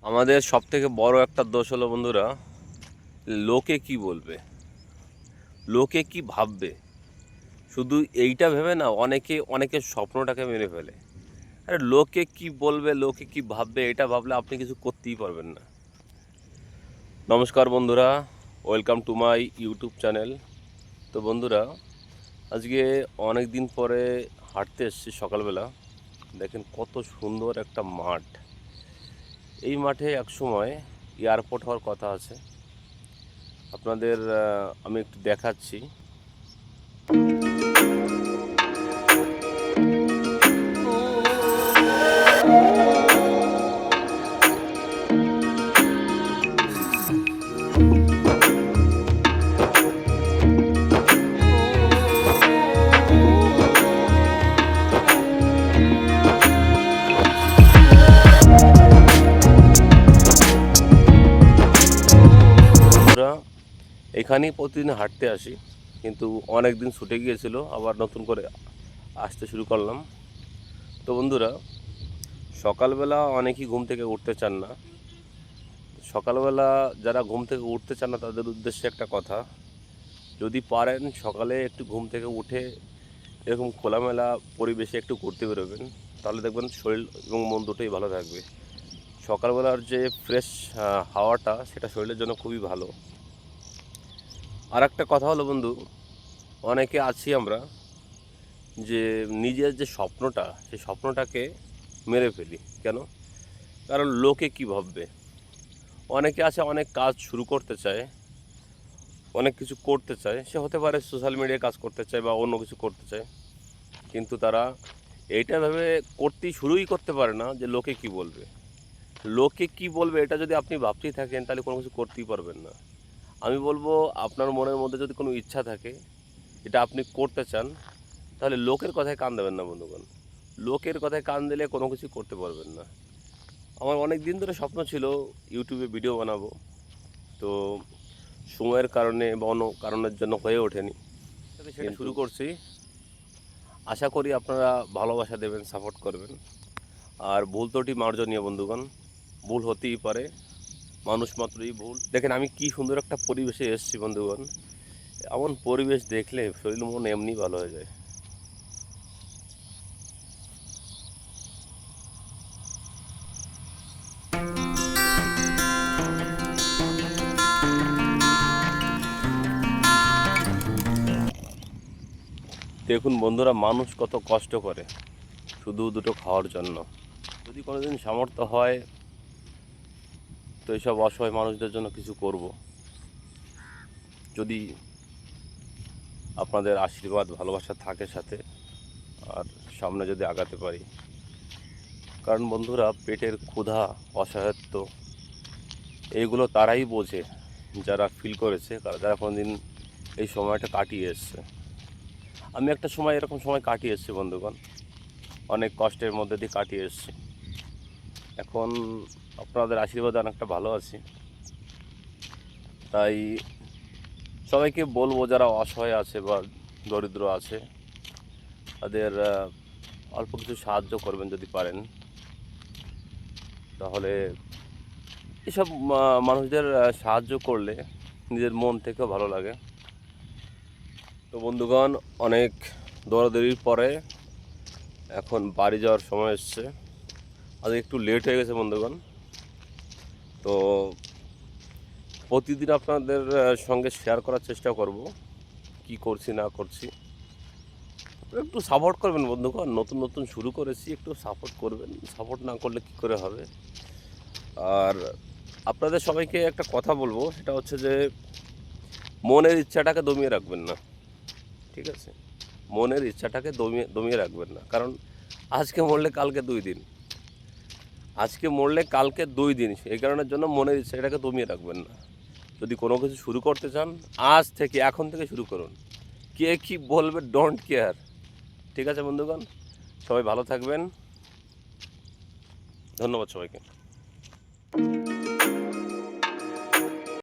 আমাদের সবথেকে বড় একটা দোষ হলো বন্ধুরা, লোকে কি বলবে, লোকে কি ভাববে, শুধু এইটা ভেবে না অনেকের স্বপ্নটাকে মেরে ফেলে। আরে লোকে কি বলবে, লোকে কি ভাববে, এটা ভাবলে আপনি কিছু করতেই পারবেন না। নমস্কার বন্ধুরা, welcome to my YouTube channel. তো বন্ধুরা, আজকে অনেক দিন পরে হাঁটতে এসেছি সকালবেলা। দেখেন কত সুন্দর একটা মাঠ। এই মাঠে একসময় এয়ারপোর্ট হওয়ার কথা আছে। আপনাদের আমি একটু দেখাচ্ছি। বন্ধুরা, এখানেই প্রতিদিন হাঁটতে আসি, কিন্তু অনেক দিন ছুটে গিয়েছিল, আবার নতুন করে আসতে শুরু করলাম। তো বন্ধুরা, সকালবেলা অনেকেই ঘুম থেকে উঠতে চান না। সকালবেলা যারা ঘুম থেকে উঠতে চান না তাদের উদ্দেশ্যে একটা কথা, যদি পারেন সকালে একটু ঘুম থেকে উঠে এরকম খোলামেলা পরিবেশে একটু ঘুরতে বেরোবেন, তাহলে দেখবেন শরীর এবং মন দুটোই ভালো থাকবে। সকালবেলার যে ফ্রেশ হাওয়াটা, সেটা শরীরের জন্য খুবই ভালো। আর একটা কথা হলো বন্ধু, অনেকে আছি আমরা যে নিজের যে স্বপ্নটা, সেই স্বপ্নটাকে মেরে ফেলি। কেন? কারণ লোকে কি ভাববে। অনেকে আছে অনেক কাজ শুরু করতে চায়, অনেক কিছু করতে চায়, সে হতে পারে সোশ্যাল মিডিয়ায় কাজ করতে চায় বা অন্য কিছু করতে চায়, কিন্তু তারা এইটা ভেবে শুরুই করতে পারে না যে লোকে কি বলবে। লোকে কি বলবে এটা যদি আপনি ভাবতেই থাকেন, তাহলে কোনো কিছু করতেই পারবেন না। আমি বলবো, আপনার মনের মধ্যে যদি কোনো ইচ্ছা থাকে, এটা আপনি করতে চান, তাহলে লোকের কথায় কান দেবেন না বন্ধুগণ। লোকের কথায় কান দিলে কোনো কিছু করতে পারবেন না। আমার অনেক দিন ধরে স্বপ্ন ছিল ইউটিউবে ভিডিও বানাবো, তো সময়ের কারণে বা অন্য কারণের জন্য হয়ে ওঠেনি। সেটা শুরু করছি। আশা করি আপনারা ভালোবাসা দেবেন, সাপোর্ট করবেন। আর ভুল ত্রুটি মার্জনীয় বন্ধুগণ, ভুল হতেই পারে, মানুষ মাত্রই ভুল। দেখেন আমি কি সুন্দর একটা পরিবেশে এসেছি বন্ধুগণ। এমন পরিবেশ দেখলে শরীর মন এমনি ভালো হয়ে যায়। দেখুন বন্ধুরা, মানুষ কত কষ্ট করে শুধু দুটো খাওয়ার জন্য। যদি কোনোদিন সামর্থ্য হয়, তো এইসব অসহায় মানুষদের জন্য কিছু করব। যদি আপনাদের আশীর্বাদ ভালোবাসা থাকে সাথে, আর সামনে যদি আগাতে পারি। কারণ বন্ধুরা, পেটের ক্ষুধা, অসহায়ত্ব, এইগুলো তারাই বোঝে যারা ফিল করেছে, যারা কোনোদিন এই সময়টা কাটিয়ে এসছে। আমি একটা সময় এরকম সময় কাটিয়ে এসেছি বন্ধুগণ, অনেক কষ্টের মধ্যে দিয়ে কাটিয়ে এসেছি। এখন আপনাদের আশীর্বাদে অনেকটা ভালো আছি। তাই সবাইকে বলবো, যারা অসহায় আছে বা দরিদ্র আছে, তাদের অল্প কিছু সাহায্য করবেন যদি পারেন। তাহলে এসব মানুষদের সাহায্য করলে নিজের মন থেকেও ভালো লাগে। তো বন্ধুগণ, অনেক দৌড়াদৌড়ির পরে এখন বাড়ি যাওয়ার সময় এসছে। আজ একটু লেট হয়ে গেছে বন্ধুগণ। তো প্রতিদিন আপনাদের সঙ্গে শেয়ার করার চেষ্টা করব কি করছি না করছি। একটু সাপোর্ট করবেন বন্ধুগণ, নতুন নতুন শুরু করেছি, একটু সাপোর্ট করবেন। সাপোর্ট না করলে কি করে হবে। আর আপনাদের সবাইকে একটা কথা বলবো, সেটা হচ্ছে যে মনের ইচ্ছাটাকে দমিয়ে রাখবেন না, ঠিক আছে? মনের ইচ্ছাটাকে দমিয়ে রাখবেন না, কারণ আজকে মরলে কালকে 2 দিন, আজকে মরলে কালকে 2 দিন। এই কারণের জন্য মনের ইচ্ছাটাকে দমিয়ে রাখবেন না। যদি কোনো কিছু শুরু করতে চান, আজ থেকে, এখন থেকে শুরু করুন। কে কী বলবে, ডোন্ট কেয়ার। ঠিক আছে বন্ধুগণ, সবাই ভালো থাকবেন। ধন্যবাদ সবাইকে।